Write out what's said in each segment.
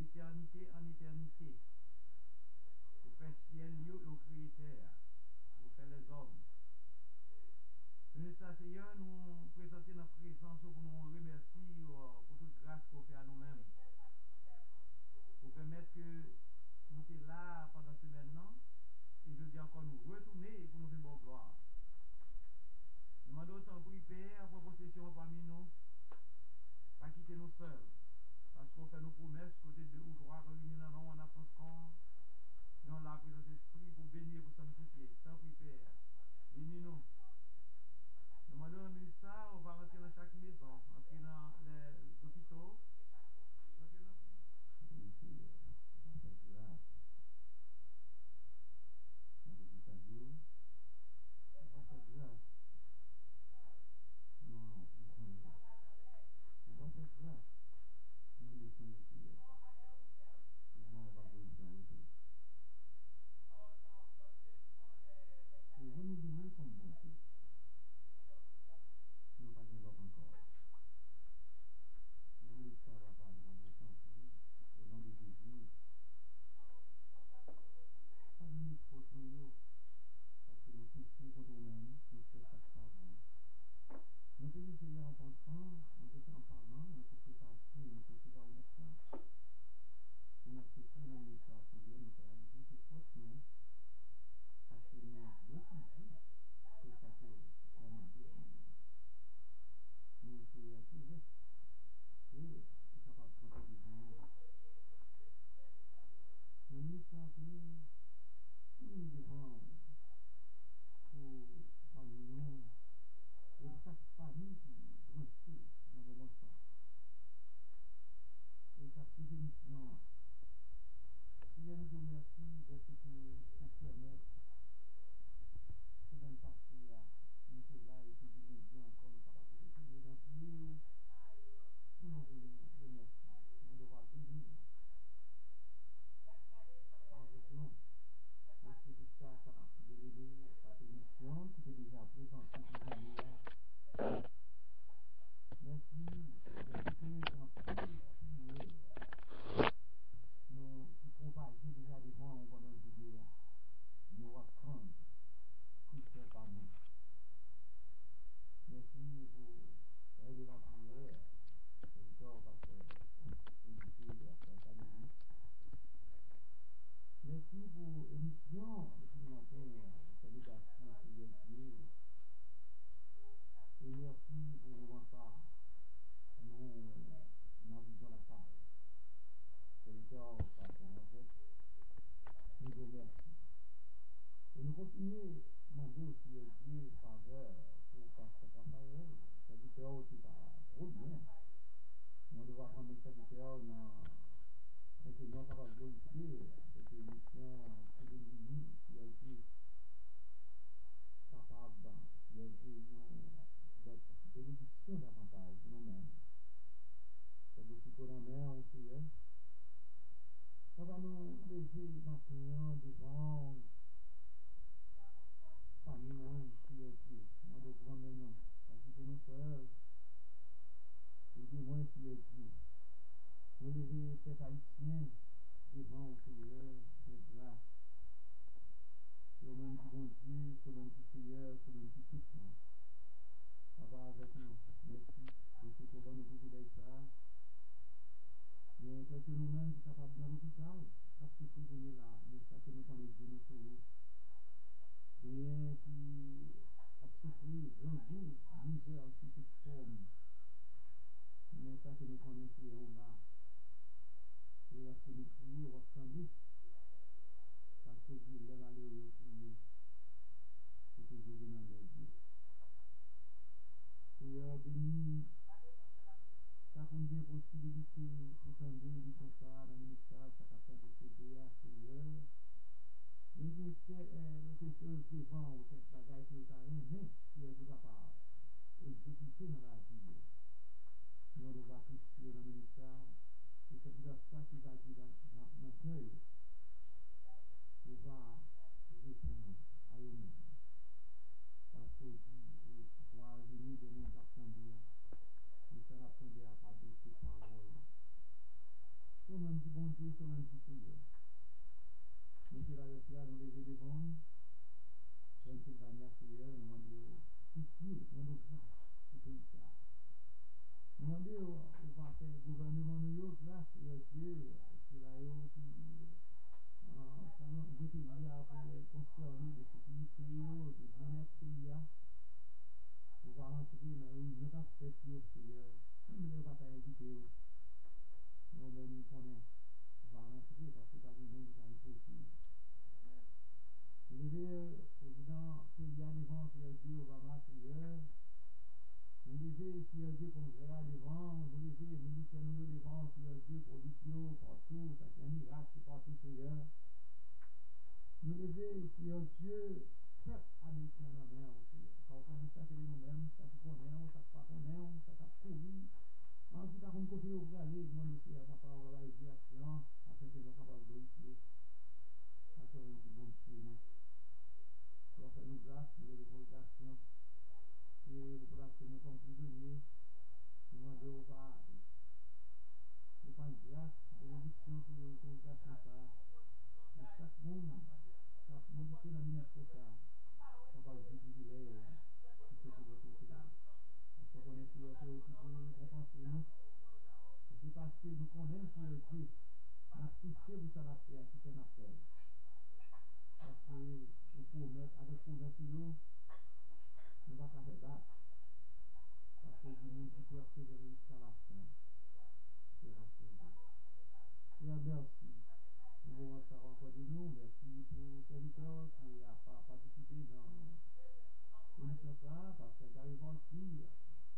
d'éternité en éternité. Vous faites ciel, lieu, au créateur. Vous faites les hommes. Ministre Seigneur, nous présentons notre présence pour nous remercier pour toute grâce qu'on fait à nous-mêmes. Pour permettre que nous sommes là pendant ce maintenant. Et je dis encore nous retourner pour nous faire bonne gloire. Nous demandons autant pour Père, pour possession parmi nous, pas quitter nous seuls. Parce qu'on fait nos promesses, côté de ou trois réunis dans nous en absence corps. Nous avons la présence d'esprit pour bénir, pour sanctifier. Tant pis Père. Bénis-nous. Nous demandons au ministère, on va rentrer dans chaque maison, entrer dans les hôpitaux. Oui, Seigneur, on fait grâce. Dans l'hôpital, on va faire grâce. Non, ils ont eu. On va faire grâce. Nous nous sommes ici. On va vous dire en retour. Et vous nous donnez comme bon Dieu. Nous pas de l'autre encore. Nous nous sommes là, nous nous sommes au nom de Jésus. Pas de nous faute, nous, parce que nous soucions contre nous-mêmes, nous faisons ça bon. Nous faisons essayer en pensant, nous faisons en parlant, nous faisons par Dieu, nous faisons par mission. Nous avons souffert dans l'histoire, Seigneur, nous faisons réaliser ces fautes, non, parce que nous refusons ce que nous avons dit à nous-mêmes. Nous, Seigneur, qui reste, qui est capable de camper devant. Nous nous sommes nous devant pour parmi nous, et chaque famille qui grandit dans le moment ça. Et ça suit l'émission. Seigneur, nous vous remercie de ce que vous permettez. Semaine passée, nous sommes là et puis lundi encore, nous sommes capables de continuer dans le pied. Nous nous remercions. Nous devons bénir avec nous. Merci pour ça, ça m'a délégué cette émission qui était déjà présentée pour nous. Merci parce que dans plus nous qui propager déjà devant pendant le jour, nous apprendre tout fait par nous. Merci pour l'aide de la prière. C'est encore parce que éditer après ça. Merci pour l'émission depuis le matin, salutations Seigneur Dieu. Et merci pour le repas. Nous naviguons la caille. Salutations par notre nous vous remercions. Et nous continuons à demander au Seigneur Dieu faveur pour Pasteur Raphaël, serviteur qui va trop bien. Nous devons prendre les serviteurs avec le nom capable de glorifier cette émission pour les minutes, Seigneur Dieu, capable, Seigneur Dieu, notre bénédiction davantage pour nous-mêmes. C'est aussi qu'on en met au Seigneur. Ça va nous lever maintenant devant famille moi, Seigneur Dieu. Nous devons maintenant, parce que nous seuls, aidez-moi, Seigneur Dieu. Nous lever peuple haïtien devant au Seigneur de grâce. Sur le même du bon Dieu, sur le même du Seigneur, sur le même du tout le monde. Ça va avec nous. Merci. Je sais qu'on va nous privilèges ça. Il y a quelques nous-mêmes qui sont capables dans l'hôpital, à ce que vous là, mais ça que nous connaissons Dieu nous sauver. Bien qui a souffert grand goût, misère sous toute forme. Mais ça que nous connaissons est là. Et lorsque nous crions, on attendait. Parce que vous, les malheureux, criez. C'est que vous venez dans Dieu. Seigneur, béni. Ça combien de possibilités pour tendre du comme ça dans le ministère, ça capable de s'aider à Seigneur. Mais il y a quelque chose devant, ou quelque bagaille qui est à rien, qui est capable d'exécuter dans la vie. Nous devons toucher dans le ministère, et c'est pour ça qu'il va dire dans le cœur, on va répondre à eux-mêmes. Parce qu'on dit, pour venir de monde attendre, nous sommes attendus à pas d'autres paroles. Nous même dit, bon Dieu, au Seigneur. Nous ne pas inviter, nous-mêmes nous connaissons. On va rentrer parce que pas tout le monde est impossible. Je lever président Pélia devant Seigneur Dieu, Obama, Seigneur. Nous lever Seigneur Dieu congrès devant, nous lever militaires nous devant Seigneur Dieu, policiers partout, ça qui est en Irak, partout Seigneur. Nous lever Seigneur Dieu, peuple américain dans la mer aussi. Quand on connaît chacun de nous-mêmes, ça qui connaît, ça qui pas connaît, ça qui a couru. En tout cas, comme côté où vous allez, nous nous Seigneur, papa, on va la direction, afin que nous soyons capables de glorifier. Afin que nous bon Dieu nous. Et on fait nos grâces, nous les congrégations. Et vous placez nous comme prisonniers. Nous demandons de prendre grâce, de l'éviction sur les congrégations ça. Et chaque monde qui a milité dans le ministère ça, capable de privilège, qui se dit de côté. Parce qu'on est fiers de aussi pour nous récompenser nous. Et c'est parce que nous connaissons Dieu, nous avons touché vous ça la paix qui fait notre paix. Parce que vous promettez, avec promesse sur nous, nous ne pouvons pas faire battre. Parce que du monde qui persévère jusqu'à la fin sera sauvé. Seigneur, merci. Nous voulons savoir encore de nous. Merci pour le serviteur qui n'a pas participé dans l'émission ça, parce que Gary Volti,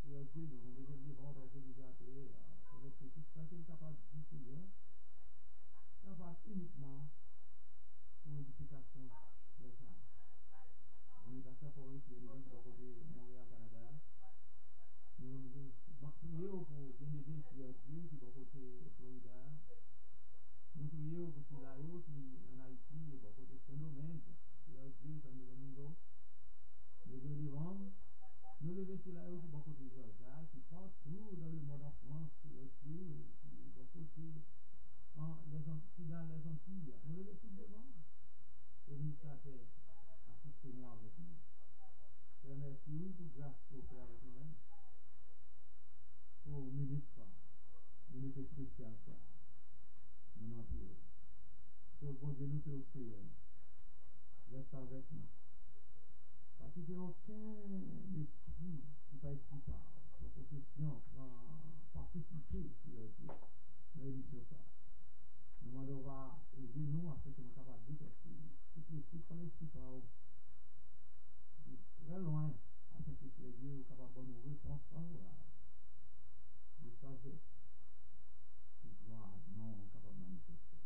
Seigneur Dieu, nous avons levé le devant dans le déjà peut-être que tout ça qu'il est capable de dire, Seigneur, capable uniquement pour l'édification de ça. L'université pour eux qui est levé de côté Montréal, Canada. Nous prions pour bien-aimé Seigneur Dieu qui est de côté Florida. Nous prions pour Silayo qui est en Haïti et de côté Saint-Domingue. Seigneur Dieu, Santo Domingo. Nous le levons. Nous levons Silayo qui est de côté Georgia, qui est partout dans le monde en France. Seigneur Dieu, qui est de côté dans les Antilles. Nous levons tout devant. Et ministère assistez-nous avec nous. Je remercie oui pour grâce que vous faites avec nous-mêmes. Pour minute ça, minute spéciale ça, mon empire. Sur bon Dieu, nous c'est au Seigneur. Reste avec nous. Pas quitter aucun esprit qui pas esprit par possession, participer sur le Dieu dans l'émission ça. Nous on va aider nous afin que nous soyons capables de détecter toutes les sites par l'esprit par très loin afin que Dieu soit capable de nous réponses favorables. De sagesse, de gloire, non capable de manifester.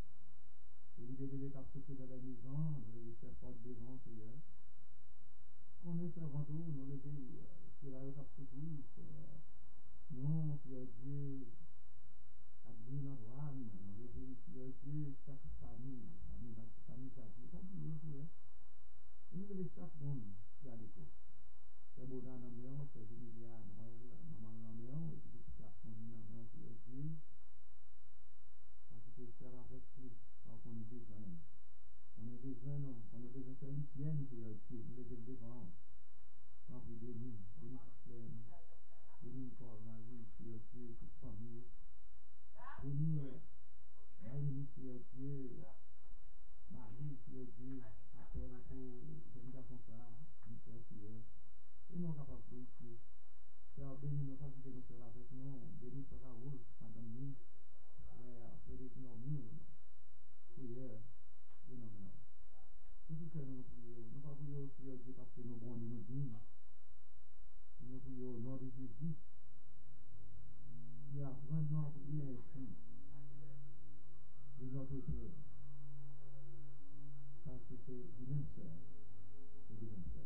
Et l'idée de l'écart souffler dans la maison, nous lever ses portes devant, Seigneur. Qu'on est servant, nous lever, c'est là le cap souffler, non, Seigneur Dieu, Adeline Antoine, nous lever, Seigneur Dieu, chaque famille Jackie, pas oublier, Seigneur. Et nous lever chaque monde qui a l'écoute. C'est Boda dans le méon, c'est Emilia, maman dans le méon, et puis petit garçon dans le méon, Seigneur Dieu. Parce que c'est avec lui, parce qu'on a besoin. On a besoin, non, on a besoin de faire Lucienne, Seigneur Dieu, nous les devant. Tant pis, béni Gislaine, béni Paul, Marie, Seigneur Dieu, toute famille. Béni Marie, Seigneur Dieu, Marie, Seigneur Dieu, appelle pour jeune garçon ça, ministère, Seigneur. Et nous sommes capables de glorifier. Seigneur, béni nos familles que nous sommes avec nous, béni Frère Raoul, Madame Ni, Frère Frédéric Normil, Seigneur, je n'en ai. C'est tout que nous prions. Nous ne pas prions, Seigneur Dieu, parce que nos bons Dieu nous dignes. Nous prions au nom de Jésus, qui apprend nous à prier ainsi de notre Père. Parce que c'est lui-même seul. C'est lui-même seul.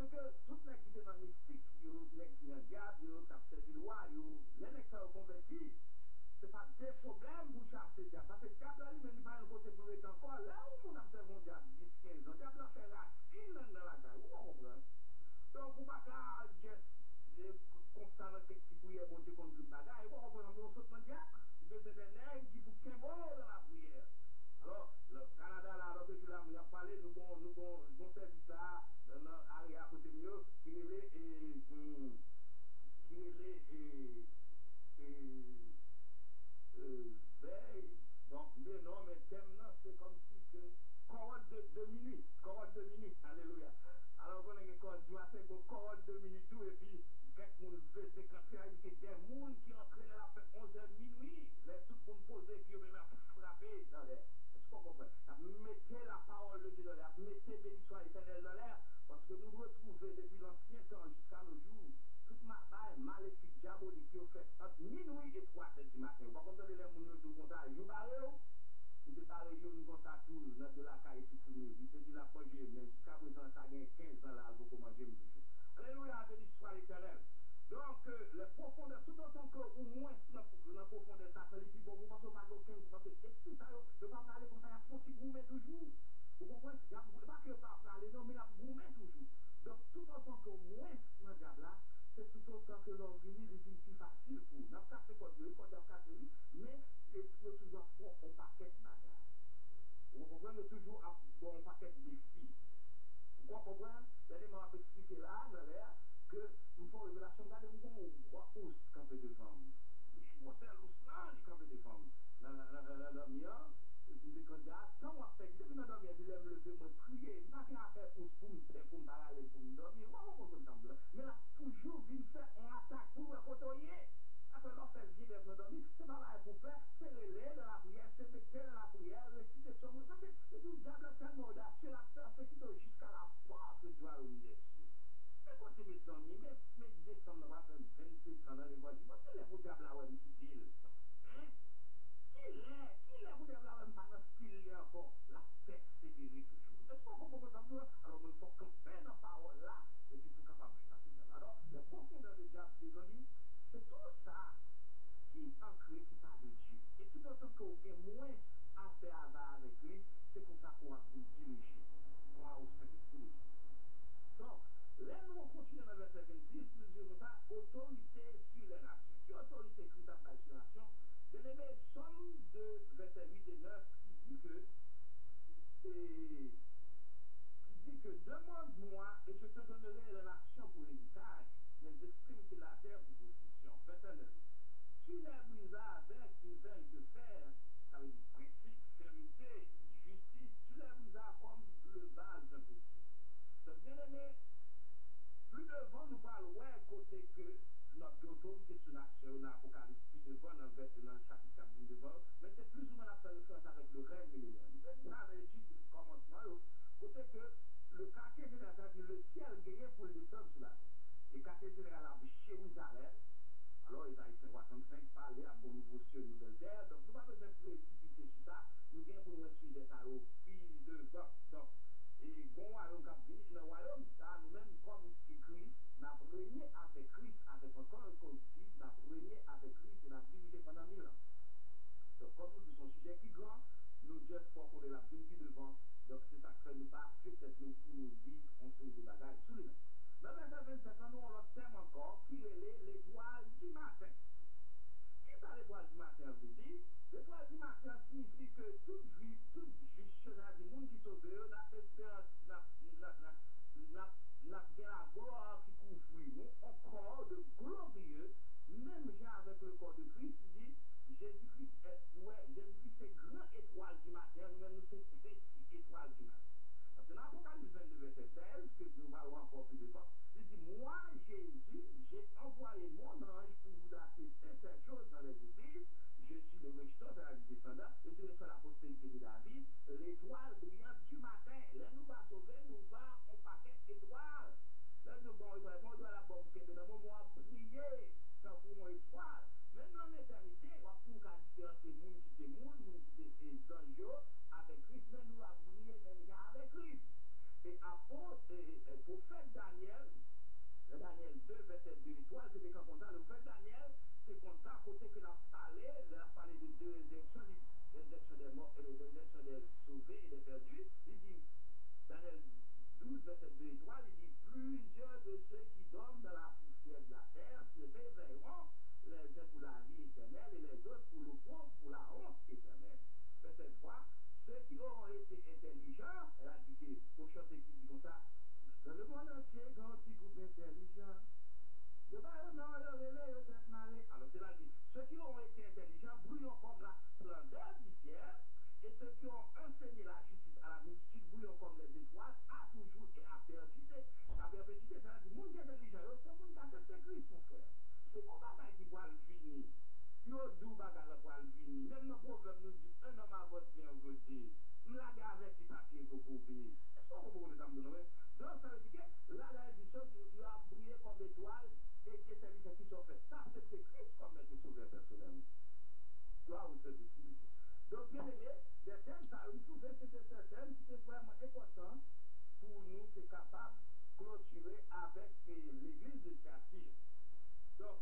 que toutes les qui étaient dans le mystique, les qui ont diable, qui ont servi le roi, les qui sont convertis, ce n'est pas des problèmes pour chasser le diable. Parce que le diable, là, lui-même, il va côté pour être encore. Là où on observe un diable 10, 15 ans, le diable a fait racine dans la caille. Vous comprenez? Donc, vous ne pouvez pas juste constamment quelque petit prière, bon Dieu, contre toute bagaille. Vous comprenez? On saute dans le diable. Il besoin des nègres qui vous tiennent bon dans la prière. Alors, le Canada, là, alors que je l'ai parlé, nous avons service là, dans l'area à côté mieux, qui est veille. Donc, mais non, mais thème là, c'est comme si que corotte de minuit. Corotte de minuit. Alléluia. Alors, on a une corotte du matin, une corotte de minuit tout, et puis, quelques monde fait 50 ans, il y a des gens qui entrent là, fait 11h minuit, là, tout le monde posé, puis même à frapper dans l'air. Est-ce qu'on comprend? Mettez la parole de Dieu dans l'air, mettez béni soit l'éternel dans l'air, parce que nous retrouvons depuis l'ancien temps jusqu'à nos jours, toute ma baille maléfique, diabolique, qui ont fait entre minuit et 3h du matin. Vous comprenez les gens qui ont ça, ils ont barré, ils ont barré, ils ont comme ça tout, dans de la caille, tout tourné. Ils ont dit la manger, mais jusqu'à présent, ça a 15 ans là, pour manger, monsieur. Alléluia, béni soit l'éternel. Donc, les profondeurs, tout autant que, au moins, dans la profondeur, ça fait les plus bon, vous pensez pas d'aucun, vous pensez, est-ce que ça, ne pas parler comme ça, il y a un petit gourmet toujours. Vous comprenez? Il n'y a pas que pas parler, non, mais il y a gourmet toujours. Donc, tout autant que, au moins, dans le diable là, c'est tout autant que l'organisme est plus facile pour nous. N'a pas cassé quoi, il faut casser lui, mais il faut toujours faire un paquet de bagages. Vous comprenez? Toujours un paquet de défis. Vous comprenez? Dernièrement, on peut expliquer là, dans l'air, que nous faisons une révélation, regardez, nous avons un gros ours campé devant nous. Il faut faire l'ours là, il campé devant nous. Dans la mienne, nous disons, quand on fait, depuis dans la mienne, il aime lever, me prier, il n'a rien à faire pour me parler, pour me dormir, mais là, toujours, il fait une attaque pour le côtoyer. Après, lorsqu'elle vient d'être dormir, c'est pas là pour faire, c'est relais dans la prière, c'est mettre dans la prière, réciter son mot. Parce que le diable est tellement audacieux, la peur, c'est qu'il jusqu'à la porte du royaume des cieux. Mais quand tu mes amis, mais décembre, on va faire 27 ans dans l'évangile. Qui est le diable là, qui dit? Hein? Qui est le diable là, pas dans ce qu'il est encore? La persévérer toujours. Est-ce qu'on comprend ça? Alors, il faut camper dans la parole là, et puis il faut capable de chasser le diable. Alors, les profondeurs du diable, les amis, c'est tout ça qui ancre, qui parle de Dieu. Et tout autant qu'on a moins à faire avec lui, c'est comme ça qu'on va vous diriger. Gloire au Saint-Esprit de Dieu. Donc, là, nous continuons dans le verset 26, nous disons ça, autorité sur les nations. Qui autorité Christ a sur les nations? Bien aimé, somme de verset 8 et 9 qui dit que demande-moi et je te donnerai les nations pour héritage, les extrémités de la terre pour possession. Verset 9. Tu les brisas avec une veille de fer, ça veut dire principe, fermeté, justice, tu les brisas comme le vase d'un potier. Donc, bien aimé, plus devant, nous parlons, ouais, côté que notre autorité sur l'action, dans l'Apocalypse, plus devant, dans le chapitre 4 devant, mais c'est plus ou moins la référence avec le règne millénaire. C'est ça l'étude du commencement, côté que le quartier général, c'est-à-dire le ciel gagné pour le descendre sur la terre. Et quartier général à Jérusalem, alors les Haïtiens 65 parler à bon nouveau ciel, nouvelle terre, donc nous ne pouvons pas nous précipiter sur ça, nous gagnons pour nous sujet ça au fil devant. Donc, et quand royaume qui vient dans le royaume, nous-mêmes, comme si Christ, n'a régné avec Christ, avec un corps collectif, n'a régné avec Christ et n'a dirigé pendant 1000 ans. Donc, comme nous disons, sujet qui grand, nous juste pour qu'on ait la vie devant, donc c'est ça que fait nous pas, peut-être nous pour nous dire, on se des bagages sous les mains. Dans le verset 27, nous avons l'autre thème encore, qui est l'étoile du matin. Qui ça l'étoile du matin, veut dire? L'étoile du matin signifie que tout juif, tout juste, du monde qui sauve, n'a fait espérance, n'a bien la gloire qui couvre nous, un corps de glorieux, même j'ai avec le corps de Christ, il dit, Jésus-Christ est grand étoile du matin, nous-mêmes nous sommes petite étoile du matin. Parce que dans l'Apocalypse 22, verset 16, que nous parlons encore plus de temps, il dit, moi, Jésus, j'ai envoyé mon ange pour vous attester ces choses dans les églises. Je suis le rejeton, c'est-à-dire descendant, je suis le seul la postérité de David, l'étoile brillante du matin. Là, nous va sauver, nous va en paquet d'étoiles. Là, nous allons proverbe nous dit, un homme a voté en côté. M'lague avec qui papier pour couper. Est-ce qu'on comprend de ça me donne? Donc, ça veut dire que là, la édition, il a brillé comme étoile et qui est service qui sont faits. Ça, c'est Christ comme être sauvé personnellement. Gloire au Saint-Esprit de Dieu. Donc, bien aimé, des thèmes, ça, vous trouvez, c'est des thèmes qui est vraiment important pour nous, c'est capable de clôturer avec l'église de Thyatire. Donc,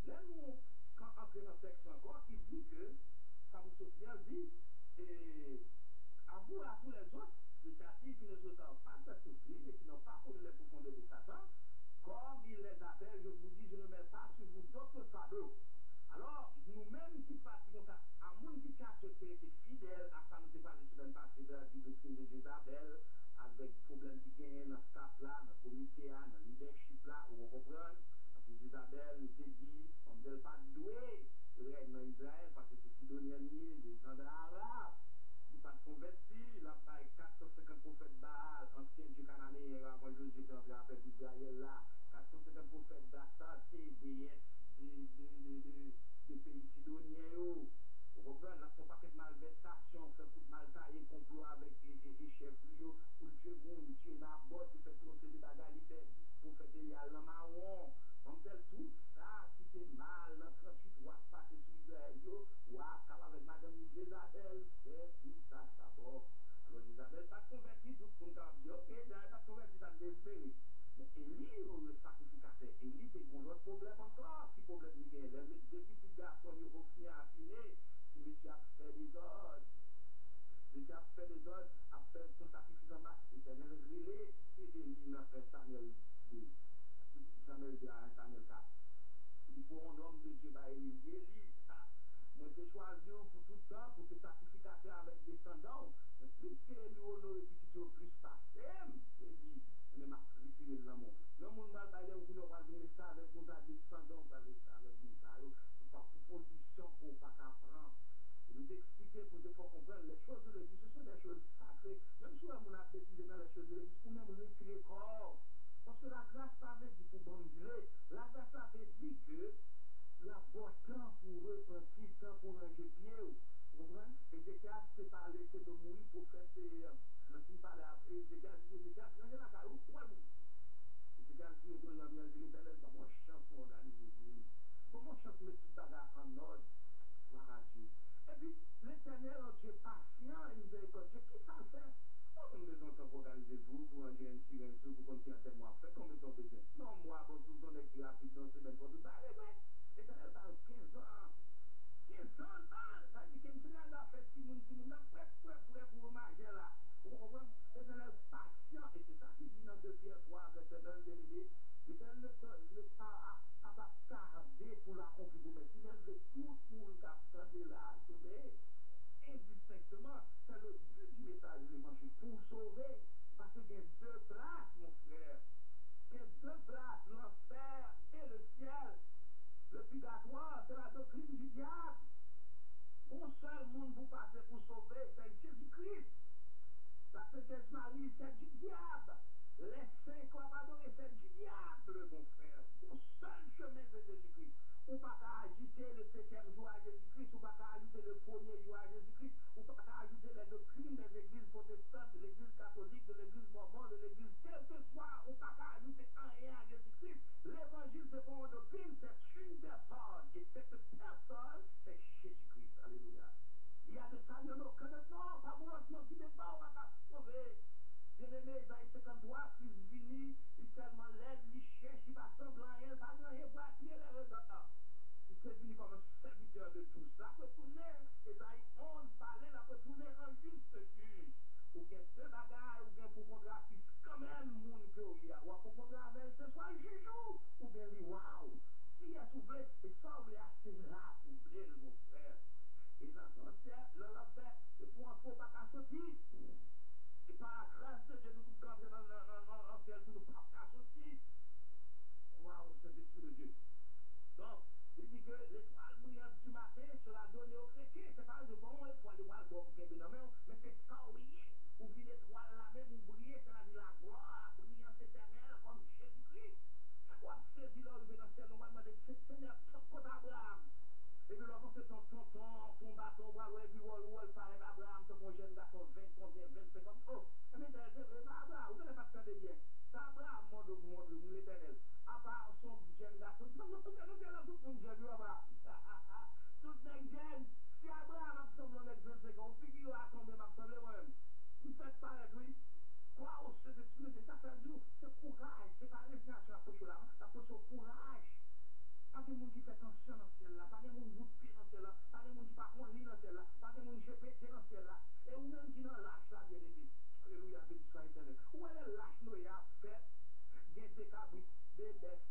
là, nous, quand on entre dans le texte encore, qui dit que, ça nous soutient, dit, à vous, à tous les autres, de Thyatire qui ne se sentent pas cette doctrine et qui n'ont pas connu les profondeurs de Satan, comme il les appelle, je vous dis, je ne mets pas sur vous d'autres fardeaux. Alors, nous-mêmes qui pratiquons ça, à monde qui est fidèle à ça, nous avons parlé sur une partie de la doctrine de Jézabel, avec problème qui gagne dans ce staff-là, dans le comité, dans le leadership-là, vous comprenez? Parce que Jézabel nous a dit, on ne doit pas douer règne dans Israël, parce que c'est Sidonien, des gens arabes. Il n'est pas converti, il a pas 450 prophètes Baal, anciens du Cananéen, avant Josué qui est entré après Israël là, 450 prophètes d'Astarté, des pays sidoniens, vous comprenez, là, son paquet de malversations, fait coup de mal taillé, complot avec les chefs, pour tuer le monde, tuer Naboth, il fait procéder des bagages, il fait prophète Elial, le marron, comme tel, tout ça, qui était mal, dans 38 watts passé sur Israël, ou avec Madame Jézabel, c'est tout ça, ça bon. Alors Jézabel pas converti, tout le monde a dit, ok, d'ailleurs, pas converti, ça me désespéré. Mais Élie, le sacrificateur, Élie, c'est un autre problème encore, si problème il y a. Depuis que le garçon est obstiné à affiner, si monsieur a fait des ordres, monsieur a fait des ordres, a fait son sacrifice en masse, l'éternel relais, et Élie dans Samuel 2, Samuel 2 à Samuel 4. Il faut un homme de Dieu, bah Élie, moi j'ai choisi pour tout le temps, pour que sacrificateur avec descendants, mais plus que lui honore, puis plus passé, Élie, mais m'a retiré de l'amour. Non, mon mal, bah, il y a un coup de venir ça avec nos descendants, bah, ça avec nous, ça, pas pour position qu'on pas qu'apprendre. Et nous expliquer pour te faire comprendre les choses de l'église, ce sont des choses sacrées. Même si on a bêtisé dans les choses de l'église, ou même retirer corps. Parce que la grâce, ça veut dire pour banduler. La grâce, ça veut dire que la bonne temps pour repentir, temps pour ranger pied. Vous comprenez? Ézéchias s'est parlé, c'est de mourir pour faire dans ce parle après, Ézéchias, rangez la caillou, où est-ce que Ézéchias dit aux deux amis, dit l'éternel, comment chance pour organiser l'église? Comment chance de mettre tout bagarre en ordre? Gloire à Dieu. Et puis, l'éternel, un Dieu patient et miséricordieux, qui ça fait? On met besoin de temps pour organiser vous, pour ranger un sirène sous, pour continuer à témoin fait, qu'on met ton besoin. Non, moi, bon, sous son écrit rapide, dans semaine, pour tout parler, mais l'éternel parle 15 ans. 15 ans, ça dit que monsieur a fait si moun, prêt pour hommage là. Vous comprenez? L'éternel patient, et c'est ça qu'il dit dans 2 Pierre 3, verset 9, bien aimé. L'éternel ne pas tarder pour l'accomplir, mais s'il veut tout le monde qui là, sauver, indistinctement, c'est le but du message de l'évangile, pour sauver, parce qu'il y a 2 places, mon frère. Il y a 2 places, l'enfer et le ciel. Le purgatoire, c'est la doctrine du diable. Un seul monde pour passer pour sauver, c'est Jésus-Christ. La Sainte Marie, c'est du diable. Les saints qu'on va adorer, c'est du diable, mon frère. Un seul chemin de Jésus-Christ. Ou pas qu'à ajouter le 7e jour à Jésus-Christ, ou pas qu'à ajouter le 1er jour à Jésus-Christ, ou pas qu'à ajouter les doctrines des églises protestantes, de l'église catholique, de l'église mormone, de l'église, quel que soit, ou pas qu'à ajouter rien à Jésus-Christ. L'évangile, c'est pas une doctrine, c'est une personne. Et cette personne, c'est Jésus-Christ. Alléluia. Il y a de ça, il y en a aucun autre nom, pas mon autre nom qui n'est pas, on va pas sauver. Bien-aimé, Isaïe 53, Christ vini, il tellement laid, il cherche, il va sembler rien, pas rien pour attirer les regards. Il s'est venu comme un serviteur de tous. La retourner, Isaïe 11, parler, la retourner en juste juge. Ou bien 2 bagailles, ou bien pour contrat, puis quand même, mon que il y a. Ou pour contrat avec, ce soit juge ou bien dit, waouh, qui est soufflé, et semble assez là pour blé, mon frère. Et dans son ciel, l'on fait, et pour un faux pas qu'à sortir. Et par la grâce de Dieu, nous sommes campés dans le ciel, nous ne pouvons pas sortir. Waouh, c'est l'Esprit de Dieu. Donc, il dit que l'étoile brillante du matin sera donnée aux chrétiens. C'est pas de bon étoile, l'étoile bon pour qu'il y ait mais c'est ça, oui. Ou vit l'étoile là même, ou briller, c'est la gloire, brillante éternelle, comme Jésus-Christ. Ou saisir l'or, dans le ciel, normalement, Seigneur, côté Abraham. Et puis, lorsqu'on se son tonton, Croire au Saint-Esprit, c'est ça, ça dit, c'est courage, c'est pas l'influence approche là, l'approche au courage. Pas de monde qui fait tension dans ce ciel là, pas de monde qui pied dans ce ciel là, pas de monde qui part en ligne dans ce ciel là, pas de monde qui pété dans ce ciel là, et ou même qui n'en lâche là, bien aimé. Alléluia, béni soit éternel. Où elle lâche nous, il y a fait, des cabrites, des bêtes,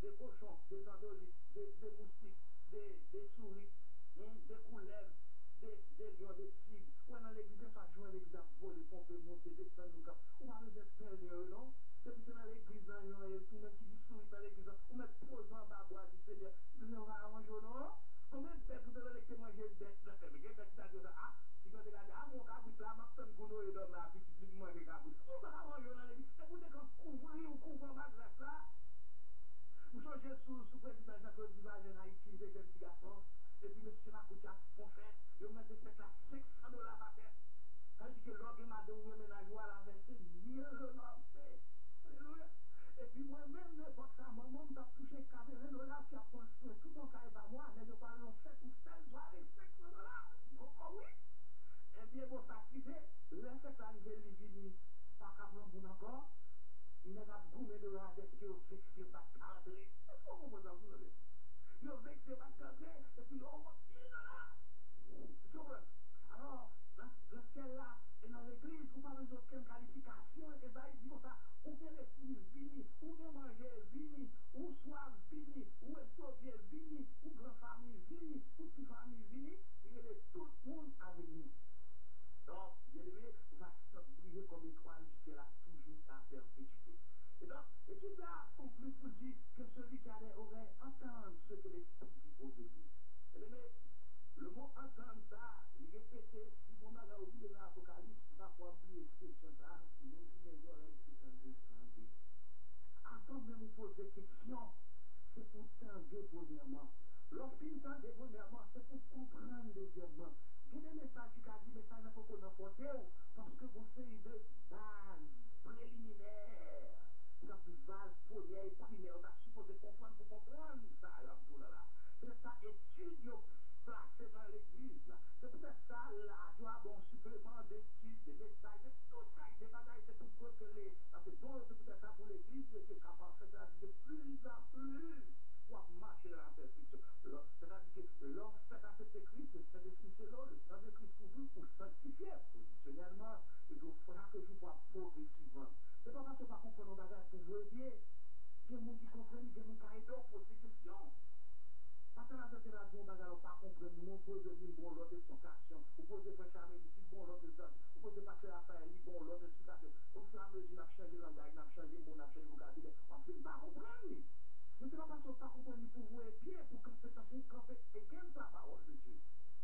des cochons, des andolites, des moustiques, des souris, des couleuvres, des lions, des tigres. Ou dans l'église, ça joue l'exemple, voler, pomper, monter, descendre, ou pas besoin de perdre, non? Depuis que dans l'église, tout le monde qui dit souris dans l'église, ou met pose en bas, bois, dit Seigneur, nous allons manger, non? Combien de bêtes vous devez que manger bêtes, mais bêtes qui t'a dit ça, ah, si vous regardez, ah, mon cabrit là, ma personne qu'on est dans la petite ligne, manger cabrit. Vous allez manger dans l'église, c'est pour que couvrir ou couvrir en bas de là. Vous changez sous président Jean-Claude Divac en Haïti, des jeunes petits garçons, et puis monsieur Makoutia, on fait, ils mettent des fêtes là, $500 par tête. Ça veut dire que l'homme et madame, vous ménagez à la versée $1,000 Alléluia. Et puis moi-même, n'importe ça, maman m'a touché $80 qui a construit tout un cahier par moi, mais je parle de fait ou celle soirée $500. Oh oui. Et bien, bon, sacrifié, le fait l'arrivée, il vient, pas qu'à prendre encore. Il n'a pas gommé de la tête que vous vexez pas de cadrer. Est-ce qu'on comprend ça, vous savez? Vous vexez pas de cadrer, et puis on va dire là. Alors, le ciel là, et dans l'église, vous n'avez pas besoin d'aucune qualification, et ça, il dit comme ça, ou bien l'esprit vini, ou bien manger vini, ou soif vini, ou estropié vini, ou grand famille vini, ou petite famille vini, il est tout le monde à venir. Donc, bien aimé, va briller comme étoile du ciel là, toujours à perpétuité. Et donc, l'étude là conclut pour dire que celui qui a des oreilles entende ce que l'Esprit dit aux églises. Bien aimé, le mot entendre ça, il répété, si mon mari a oublié dans l'Apocalypse, parfois oublier l'expression ça, il y a des oreilles qui tendent. Avant même de poser des questions, c'est pour tendre premièrement. Lorsqu'il tend premièrement, c'est pour comprendre deuxièmement. Il y a des messages qui ont dit, message il faut qu'on emporte, parce que vous avez de bases préliminaires. Ça fait base première et primaire. On a supposé comprendre pour comprendre ça, là. C'est ça, étude placé dans l'église, là. C'est peut-être ça, là, tu vois, bon supplément d'études, des messages, de tout ça, des bagages, c'est pour que les. Parce que bon, c'est peut-être ça pour l'église, Dieu est capable de faire de plus en plus pour marcher dans la perfection. C'est-à-dire que l'on fait accepter Christ, le Saint-Esprit c'est là, le sang de Christ couvre ou sanctifié positionnellement, et puis il faudra que je vois progressivement. C'est pas parce que par contre on bagage pour vous aider, il y a des gens qui comprennent, il y a des gens qui posent des questions. Pas dans la société, on ne pas comprendre, nous posons une bonne l'autre explication, vous posez Frère Charmel ici, bon l'autre explication, vous posez Pasteur Raphaël, bon l'autre explication. Au fur et à mesure, on a changé le langage, on a changé le mot, on a changé le vocabulaire, on ne finit pas comprendre. Mais c'est pas parce qu'on ne pas comprendre pour vous et bien, pour camper et gagner la parole de Dieu.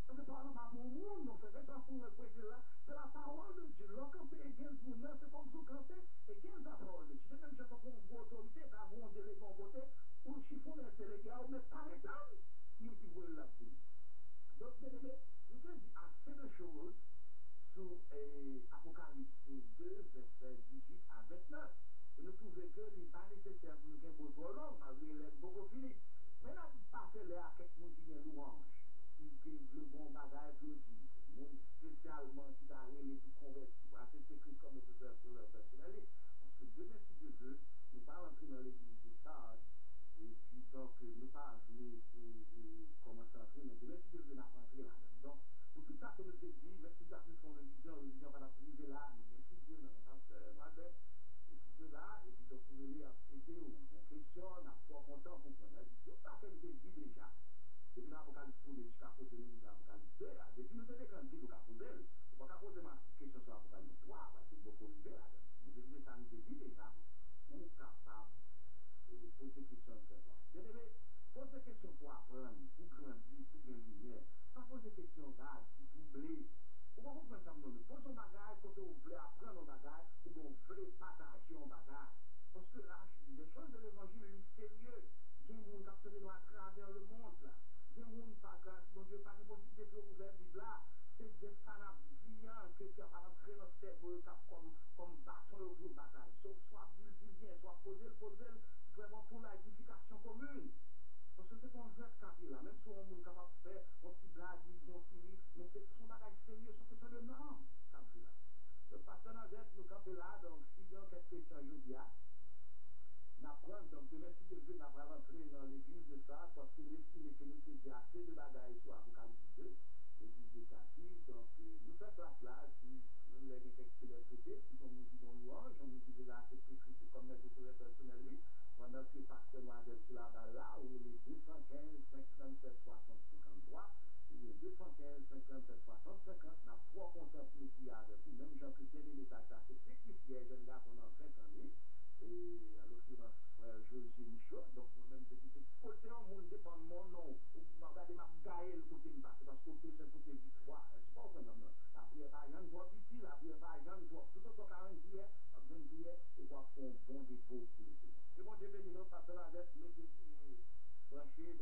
Parce que par exemple, pour vous, nous faisons ça pour le là, c'est la parole de Dieu. Lorsqu'on peut gagner vous, c'est comme si vous campez et gagner la parole de Dieu. C'est même chose pour une autorité, quand vous un délégué en côté, ou chiffon un délégué, ou mais par exemple, il qui veut la vie. Donc, bien aimé, je te dis assez de choses sur Apocalypse 2, verset 18 à 29. Et nous trouvons que ce n'est pas nécessaire pour nous faire beaucoup trop long, malgré les beaucoup fini. Mais nous avons passé là à quelqu'un qui vient louange, qui le bon bagage pour dire, monde spécialement qui t'a allé pour convertir, pour accepter Christ comme notre sauveur personnel. Parce que demain, si Dieu veut, nous ne pas rentrer dans l'église de Sardes, et puis donc nous pas venir commencer à entrer, mais demain, si Dieu veut, nous pas entrer là-dedans. Donc, pour tout ça que nous t'ai dit, même si nous avons fait une révision va la priver là, mais même si Dieu, non, mais pasteur, madame, et puis Dieu là, et puis donc vous voulez aider aux questions, on a pas content pour prendre. Tout ça que nous t'ai dit déjà. Depuis l'Apocalypse 1 jusqu'à côté de l'Apocalypse 2, depuis nous avons quand dit nous avons posé, on va poser ma question sur l'Apocalypse 3, parce que beaucoup de là. Nous avons ça nous dit déjà, ou capable de poser des questions de savoir. Bien aimé, poser des questions pour apprendre, pour grandir, pour gagner lumière. Pas poser des questions vagues, qui troubler. Pourquoi vous prenez ça nous posez un bagage quand vous voulez apprendre un bagage, ou vous voulez partager un bagage. Parce que là, les choses de l'évangile, c'est sérieux. Il y a des gens qui sont à travers le monde là. Il y a des gens par grâce, mon Dieu, pas de possibilité de ouvrir Bible là. C'est des salades viandes qui a pas entré dans le cerveau comme bâton pour bataille. Soit dit bien, soit poser vraiment pour l'édification commune. Parce que c'est pas un jeu de capi là, même si on est capable de faire un petit blague, un petit mais c'est son bagage sérieux, c'est une question de normes, capi là. Le pasteur Nazette nous campé là, donc que nous avons rentré dans l'église de ça parce que nous estimons que nous avons assez de bagages sur Apocalypse 2, l'église éducative. Donc, nous faisons place là, puis nous avons quelques célébrités qui sont nous dans louange, on nous dit là, c'est écrit comme maître sur le personnel, pendant que pasteur Noisette sur la balle là, où les 215, 537, 60, 53, ou les 215, 537, 60, 50, n'a pas content pour nous prier avec vous, même Jean-Christophe et les acteurs, c'est technicien, jeune gars pendant 20 années. Et à l'occurrence frère José Michaud, donc moi-même je dis côté en monde dépend de mon nom, ou regardez ma gaël côté me passer parce que c'est côté victoire, c'est pas vraiment non. La prière par exemple toi petit, la prière par exemple toi tout autant 40 prières, pas besoin de prière et quoi font un bon dépôt pour le Seigneur. Et mon Dieu béni nous passer la dette, mettez branché